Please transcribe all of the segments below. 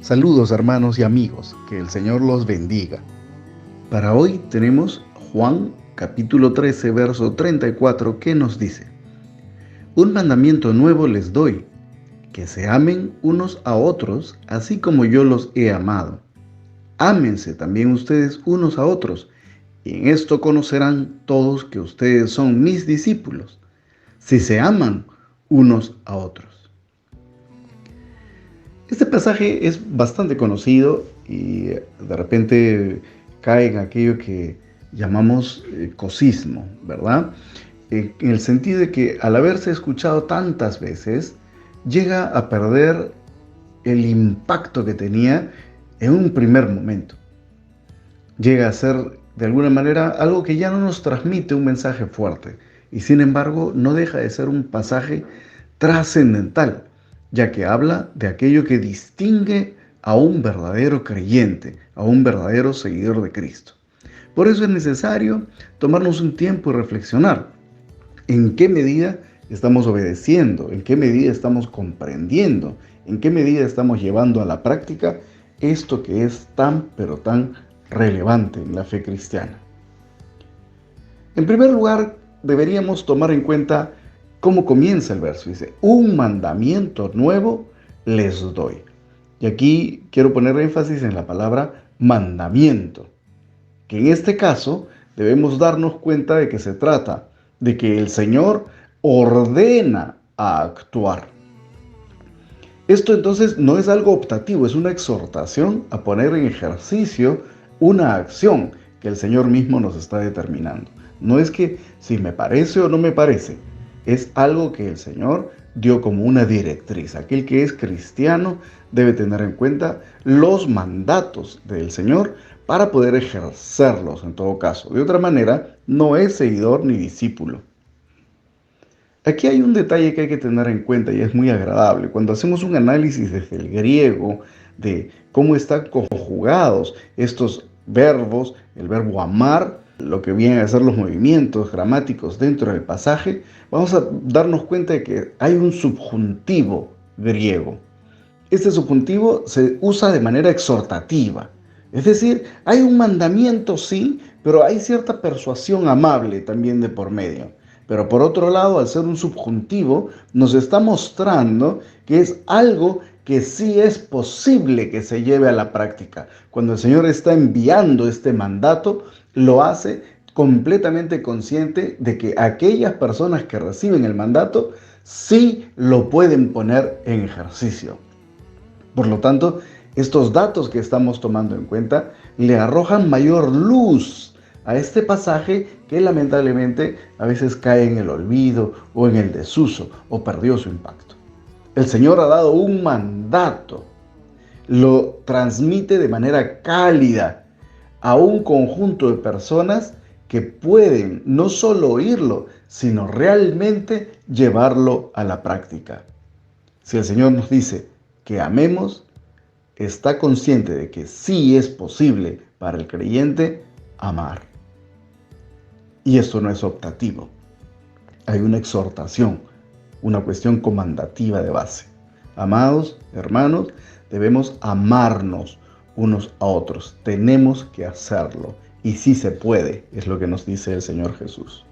Saludos hermanos y amigos, que el Señor los bendiga. Para hoy tenemos Juan capítulo 13, verso 34, que nos dice: Un mandamiento nuevo les doy, que se amen unos a otros, así como yo los he amado. Ámense también ustedes unos a otros, y en esto conocerán todos que ustedes son mis discípulos, si se aman unos a otros. Este pasaje es bastante conocido y de repente cae en aquello que llamamos cosismo, ¿verdad? En el sentido de que al haberse escuchado tantas veces, llega a perder el impacto que tenía en un primer momento. Llega a ser de alguna manera algo que ya no nos transmite un mensaje fuerte y sin embargo no deja de ser un pasaje trascendental, ya que habla de aquello que distingue a un verdadero creyente, a un verdadero seguidor de Cristo. Por eso es necesario tomarnos un tiempo y reflexionar en qué medida estamos obedeciendo, en qué medida estamos comprendiendo, en qué medida estamos llevando a la práctica esto que es tan, pero tan relevante en la fe cristiana. En primer lugar, deberíamos tomar en cuenta cómo comienza el verso. Dice: un mandamiento nuevo les doy. Y aquí quiero poner énfasis en la palabra mandamiento, que en este caso debemos darnos cuenta de que se trata de que el Señor ordena a actuar. Esto entonces no es algo optativo, es una exhortación a poner en ejercicio una acción que el Señor mismo nos está determinando. No es que si me parece o no me parece, es algo que el Señor dio como una directriz. Aquel que es cristiano debe tener en cuenta los mandatos del Señor para poder ejercerlos en todo caso. De otra manera, no es seguidor ni discípulo. Aquí hay un detalle que hay que tener en cuenta y es muy agradable. Cuando hacemos un análisis desde el griego de cómo están conjugados estos verbos, el verbo amar, lo que vienen a ser los movimientos gramáticos dentro del pasaje, vamos a darnos cuenta de que hay un subjuntivo griego. Este subjuntivo se usa de manera exhortativa. Es decir, hay un mandamiento, sí, pero hay cierta persuasión amable también de por medio. Pero por otro lado, al ser un subjuntivo, nos está mostrando que es algo que sí es posible que se lleve a la práctica. Cuando el Señor está enviando este mandato, lo hace completamente consciente de que aquellas personas que reciben el mandato sí lo pueden poner en ejercicio. Por lo tanto, estos datos que estamos tomando en cuenta le arrojan mayor luz a este pasaje que lamentablemente a veces cae en el olvido o en el desuso o perdió su impacto. El Señor ha dado un mandato, lo transmite de manera cálida a un conjunto de personas que pueden no solo oírlo, sino realmente llevarlo a la práctica. Si el Señor nos dice que amemos, está consciente de que sí es posible para el creyente amar. Y esto no es optativo. Hay una exhortación, una cuestión comandativa de base. Amados hermanos, debemos amarnos unos a otros. Tenemos que hacerlo. Y sí se puede, es lo que nos dice el Señor Jesús.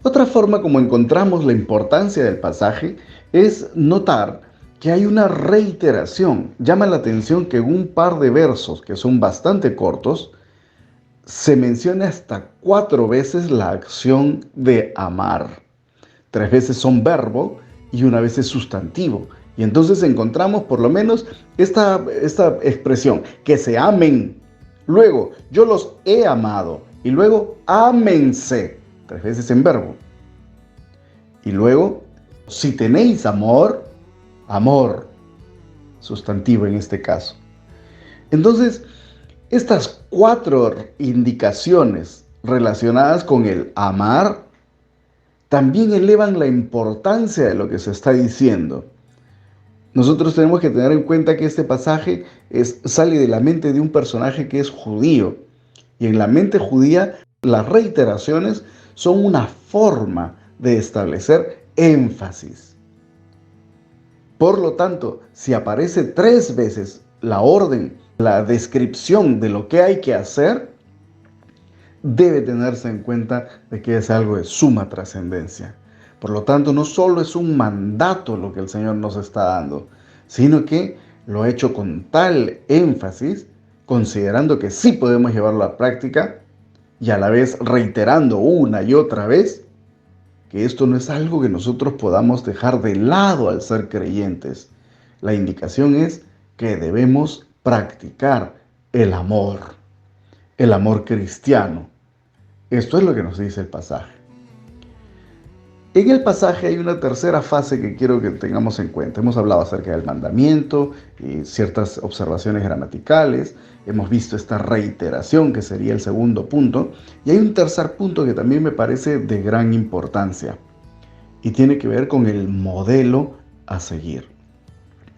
Otra forma como encontramos la importancia del pasaje es notar que hay una reiteración. Llama la atención que en un par de versos que son bastante cortos, se menciona hasta 4 veces la acción de amar. 3 veces son verbo y 1 vez es sustantivo. Y entonces encontramos por lo menos esta expresión, que se amen. Luego, yo los he amado. Y luego, ámense. 3 veces en verbo. Y luego, si tenéis amor, amor. Sustantivo en este caso. Entonces, estas 4 indicaciones relacionadas con el amar también elevan la importancia de lo que se está diciendo. Nosotros tenemos que tener en cuenta que este pasaje sale de la mente de un personaje que es judío. Y en la mente judía, las reiteraciones son una forma de establecer énfasis. Por lo tanto, si aparece 3 veces la orden, la descripción de lo que hay que hacer, debe tenerse en cuenta de que es algo de suma trascendencia. Por lo tanto, no solo es un mandato lo que el Señor nos está dando, sino que lo ha hecho con tal énfasis, considerando que sí podemos llevarlo a la práctica y a la vez reiterando una y otra vez que esto no es algo que nosotros podamos dejar de lado al ser creyentes. La indicación es que debemos practicar el amor cristiano. Esto es lo que nos dice el pasaje. En el pasaje hay una tercera fase que quiero que tengamos en cuenta. Hemos hablado acerca del mandamiento y ciertas observaciones gramaticales. Hemos visto esta reiteración que sería el segundo punto. Y hay un tercer punto que también me parece de gran importancia y tiene que ver con el modelo a seguir.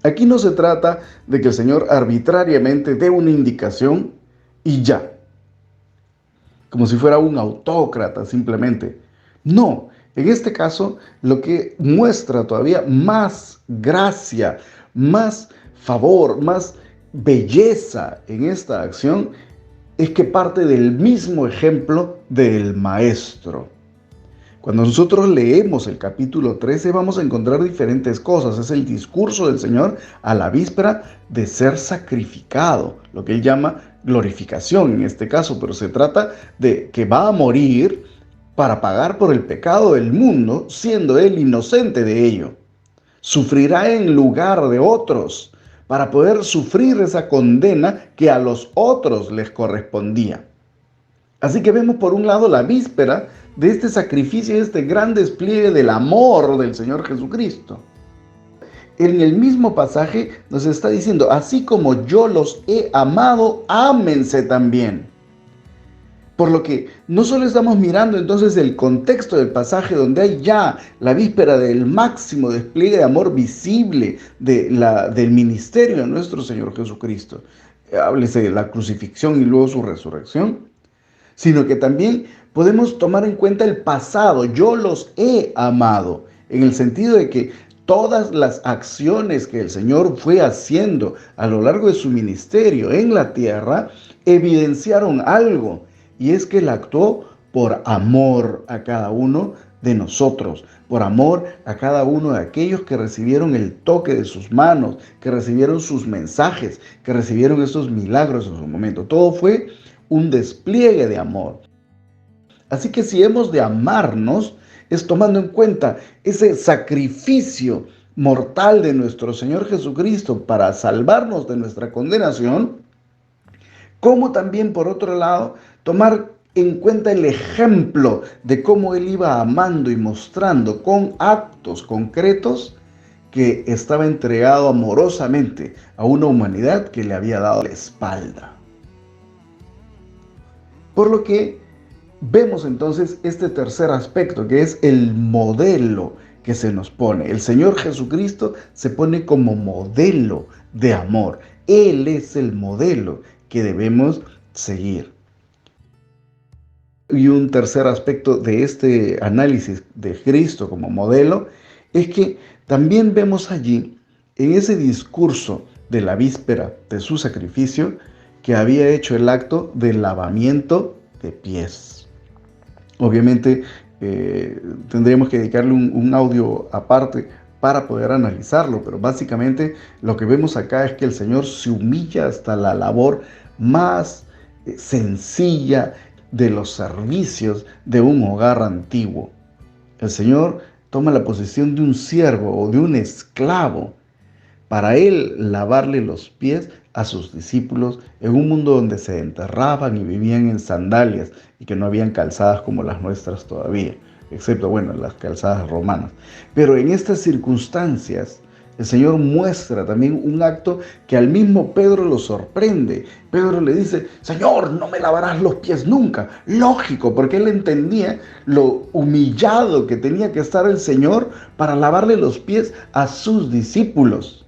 Aquí no se trata de que el Señor arbitrariamente dé una indicación y ya, como si fuera un autócrata simplemente. No, en este caso lo que muestra todavía más gracia, más favor, más belleza en esta acción es que parte del mismo ejemplo del Maestro. Cuando nosotros leemos el capítulo 13 vamos a encontrar diferentes cosas. Es el discurso del Señor a la víspera de ser sacrificado, lo que Él llama glorificación en este caso, pero se trata de que va a morir para pagar por el pecado del mundo, siendo Él inocente de ello. Sufrirá en lugar de otros para poder sufrir esa condena que a los otros les correspondía. Así que vemos por un lado la víspera de este sacrificio, de este gran despliegue del amor del Señor Jesucristo. En el mismo pasaje nos está diciendo, así como yo los he amado, ámense también. Por lo que no solo estamos mirando entonces el contexto del pasaje donde hay ya la víspera del máximo despliegue de amor visible del ministerio de nuestro Señor Jesucristo, háblese de la crucifixión y luego su resurrección, sino que también podemos tomar en cuenta el pasado. Yo los he amado, en el sentido de que todas las acciones que el Señor fue haciendo a lo largo de su ministerio en la tierra evidenciaron algo, y es que Él actuó por amor a cada uno de nosotros, por amor a cada uno de aquellos que recibieron el toque de sus manos, que recibieron sus mensajes, que recibieron esos milagros en su momento. Todo fue un despliegue de amor. Así que si hemos de amarnos, es tomando en cuenta ese sacrificio mortal de nuestro Señor Jesucristo para salvarnos de nuestra condenación, como también por otro lado tomar en cuenta el ejemplo de cómo Él iba amando y mostrando con actos concretos que estaba entregado amorosamente a una humanidad que le había dado la espalda. Por lo que vemos entonces este tercer aspecto, que es el modelo que se nos pone. El Señor Jesucristo se pone como modelo de amor. Él es el modelo que debemos seguir. Y un tercer aspecto de este análisis de Cristo como modelo es que también vemos allí, en ese discurso de la víspera de su sacrificio, que había hecho el acto de lavamiento de pies. Obviamente tendríamos que dedicarle un audio aparte para poder analizarlo, pero básicamente lo que vemos acá es que el Señor se humilla hasta la labor más sencilla de los servicios de un hogar antiguo. El Señor toma la posición de un siervo o de un esclavo para Él lavarle los pies a sus discípulos en un mundo donde se enterraban y vivían en sandalias y que no habían calzadas como las nuestras todavía, excepto, bueno, las calzadas romanas. Pero en estas circunstancias, el Señor muestra también un acto que al mismo Pedro lo sorprende. Pedro le dice, Señor, no me lavarás los pies nunca. Lógico, porque él entendía lo humillado que tenía que estar el Señor para lavarle los pies a sus discípulos.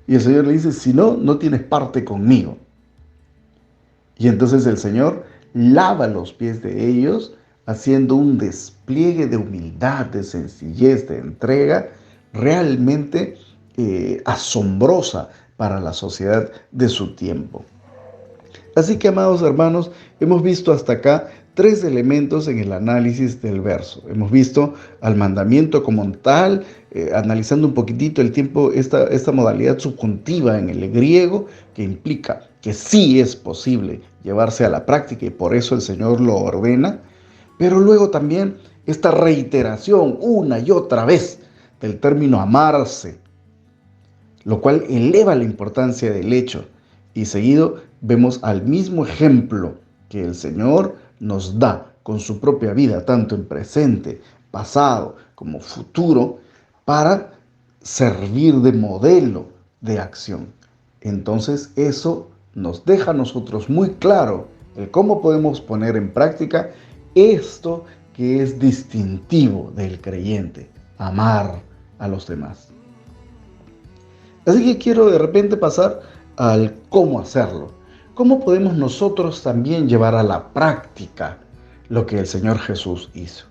Y el Señor le dice, si no, no tienes parte conmigo. Y entonces el Señor lava los pies de ellos, haciendo un despliegue de humildad, de sencillez, de entrega, realmente asombrosa para la sociedad de su tiempo. Así que, amados hermanos, hemos visto hasta acá tres elementos en el análisis del verso. Hemos visto al mandamiento como tal, analizando un poquitito el tiempo, esta modalidad subjuntiva en el griego, que implica que sí es posible llevarse a la práctica y por eso el Señor lo ordena, pero luego también esta reiteración una y otra vez del término amarse, lo cual eleva la importancia del hecho. Y seguido vemos al mismo ejemplo que el Señor nos da con su propia vida, tanto en presente, pasado como futuro, para servir de modelo de acción. Entonces eso nos deja a nosotros muy claro el cómo podemos poner en práctica esto que es distintivo del creyente, amar a los demás. Así que quiero de repente pasar al cómo hacerlo. ¿Cómo podemos nosotros también llevar a la práctica lo que el Señor Jesús hizo?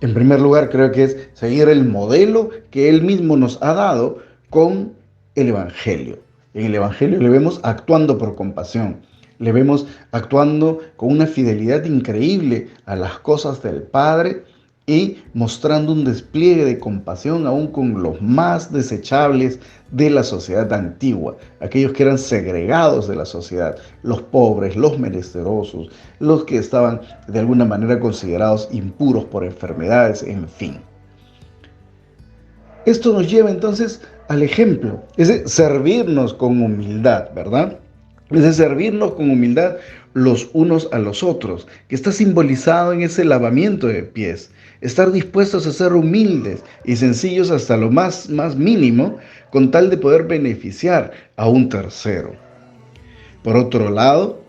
En primer lugar, creo que es seguir el modelo que Él mismo nos ha dado con el Evangelio. En el Evangelio le vemos actuando por compasión, le vemos actuando con una fidelidad increíble a las cosas del Padre y mostrando un despliegue de compasión aún con los más desechables de la sociedad antigua, aquellos que eran segregados de la sociedad, los pobres, los menesterosos, los que estaban de alguna manera considerados impuros por enfermedades, en fin. Esto nos lleva entonces al ejemplo, es de servirnos con humildad, ¿verdad? Es de servirnos con humildad los unos a los otros, que está simbolizado en ese lavamiento de pies. Estar dispuestos a ser humildes y sencillos hasta lo más mínimo, con tal de poder beneficiar a un tercero. Por otro lado,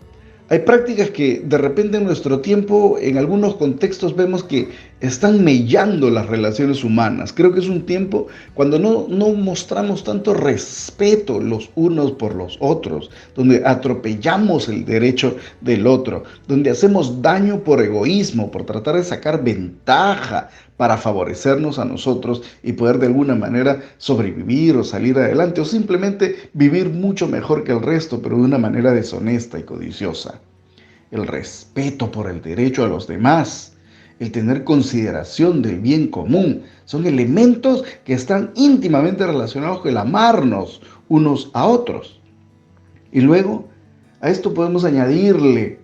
hay prácticas que de repente en nuestro tiempo, en algunos contextos, vemos que están mellando las relaciones humanas. Creo que es un tiempo cuando no mostramos tanto respeto los unos por los otros, donde atropellamos el derecho del otro, donde hacemos daño por egoísmo, por tratar de sacar ventaja para favorecernos a nosotros y poder de alguna manera sobrevivir o salir adelante, o simplemente vivir mucho mejor que el resto, pero de una manera deshonesta y codiciosa. El respeto por el derecho a los demás, el tener consideración del bien común, son elementos que están íntimamente relacionados con el amarnos unos a otros. Y luego, a esto podemos añadirle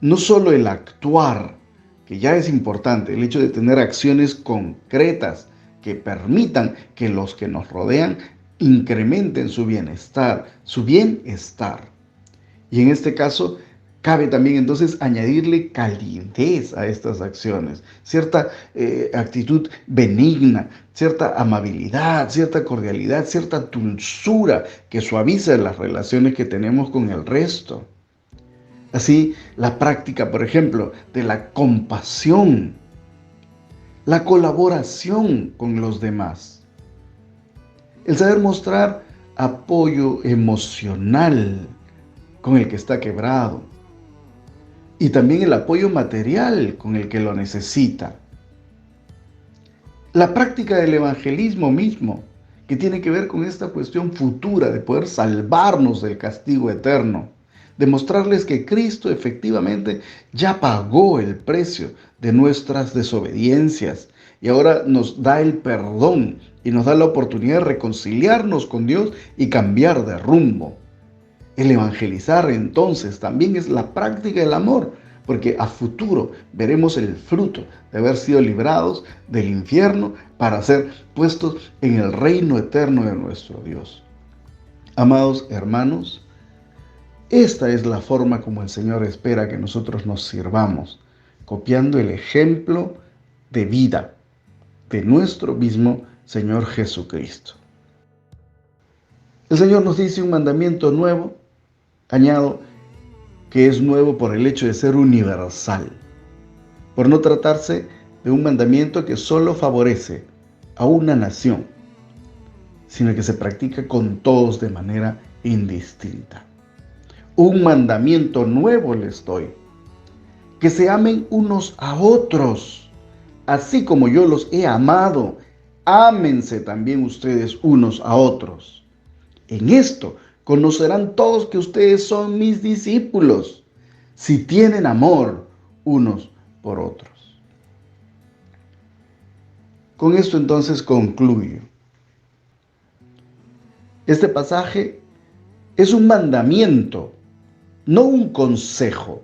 no solo el actuar, que ya es importante, el hecho de tener acciones concretas que permitan que los que nos rodean incrementen su bienestar. Y en este caso, cabe también entonces añadirle calidez a estas acciones, cierta actitud benigna, cierta amabilidad, cierta cordialidad, cierta dulzura que suaviza las relaciones que tenemos con el resto. Así, la práctica, por ejemplo, de la compasión, la colaboración con los demás, el saber mostrar apoyo emocional con el que está quebrado y también el apoyo material con el que lo necesita. La práctica del evangelismo mismo, que tiene que ver con esta cuestión futura de poder salvarnos del castigo eterno. Demostrarles que Cristo efectivamente ya pagó el precio de nuestras desobediencias y ahora nos da el perdón y nos da la oportunidad de reconciliarnos con Dios y cambiar de rumbo. El evangelizar entonces también es la práctica del amor, porque a futuro veremos el fruto de haber sido librados del infierno para ser puestos en el reino eterno de nuestro Dios. Amados hermanos, esta es la forma como el Señor espera que nosotros nos sirvamos, copiando el ejemplo de vida de nuestro mismo Señor Jesucristo. El Señor nos dice un mandamiento nuevo, añado que es nuevo por el hecho de ser universal, por no tratarse de un mandamiento que solo favorece a una nación, sino que se practica con todos de manera indistinta. Un mandamiento nuevo les doy, que se amen unos a otros, así como yo los he amado, ámense también ustedes unos a otros. En esto conocerán todos que ustedes son mis discípulos, si tienen amor unos por otros. Con esto entonces concluyo. Este pasaje es un mandamiento, no un consejo.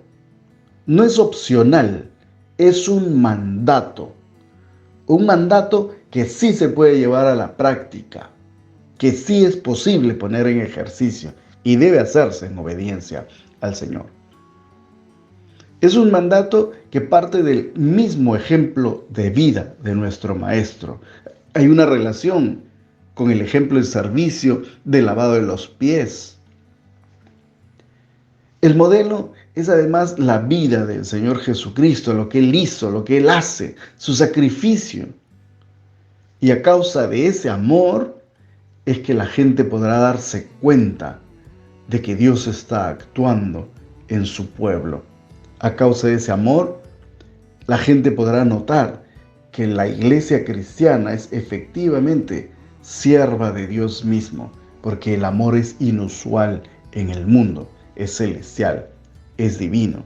No es opcional, es un mandato. Un mandato que sí se puede llevar a la práctica, que sí es posible poner en ejercicio y debe hacerse en obediencia al Señor. Es un mandato que parte del mismo ejemplo de vida de nuestro Maestro. Hay una relación con el ejemplo de servicio, de lavado de los pies. El modelo es además la vida del Señor Jesucristo, lo que Él hizo, lo que Él hace, su sacrificio. Y a causa de ese amor es que la gente podrá darse cuenta de que Dios está actuando en su pueblo. A causa de ese amor, la gente podrá notar que la iglesia cristiana es efectivamente sierva de Dios mismo, porque el amor es inusual en el mundo, es celestial, es divino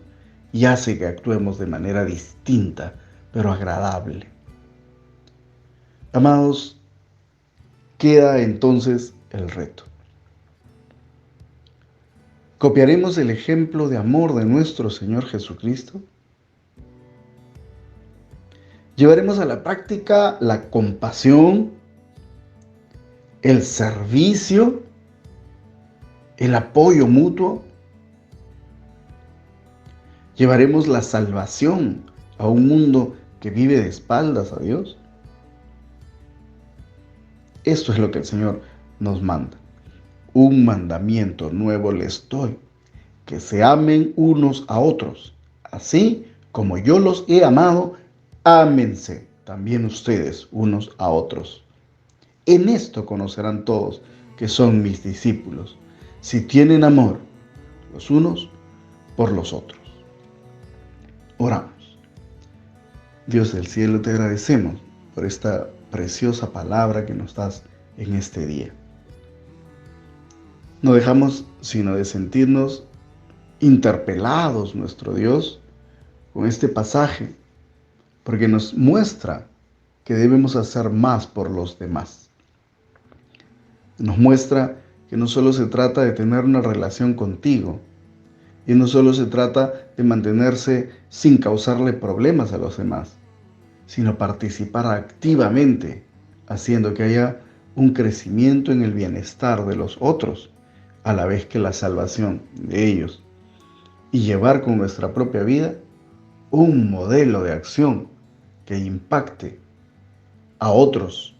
y hace que actuemos de manera distinta, pero agradable. Amados, queda entonces el reto. ¿Copiaremos el ejemplo de amor de nuestro Señor Jesucristo? ¿Llevaremos a la práctica la compasión, el servicio, el apoyo mutuo? ¿Llevaremos la salvación a un mundo que vive de espaldas a Dios? Esto es lo que el Señor nos manda. Un mandamiento nuevo les doy, que se amen unos a otros. Así como yo los he amado, ámense también ustedes unos a otros. En esto conocerán todos que son mis discípulos, si tienen amor los unos por los otros. Oramos. Dios del cielo, te agradecemos por esta preciosa palabra que nos das en este día. No dejamos sino de sentirnos interpelados, nuestro Dios, con este pasaje, porque nos muestra que debemos hacer más por los demás. Nos muestra que no solo se trata de tener una relación contigo, y no solo se trata de mantenerse sin causarle problemas a los demás, sino participar activamente, haciendo que haya un crecimiento en el bienestar de los otros, a la vez que la salvación de ellos, y llevar con nuestra propia vida un modelo de acción que impacte a otros,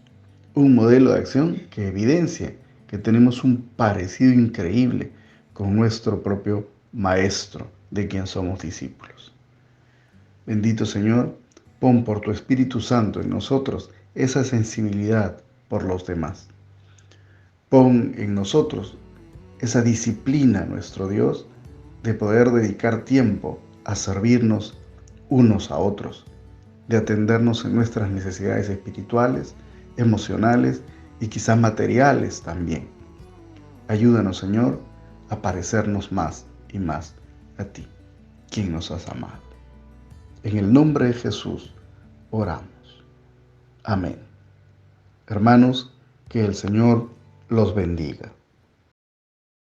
un modelo de acción que evidencie que tenemos un parecido increíble con nuestro propio Maestro, de quien somos discípulos. Bendito Señor, pon por tu Espíritu Santo en nosotros esa sensibilidad por los demás. Pon en nosotros esa disciplina, nuestro Dios, de poder dedicar tiempo a servirnos unos a otros, de atendernos en nuestras necesidades espirituales, emocionales y quizás materiales también. Ayúdanos, Señor, a parecernos más y más a ti, quien nos has amado. En el nombre de Jesús oramos. Amén. Hermanos, que el Señor los bendiga.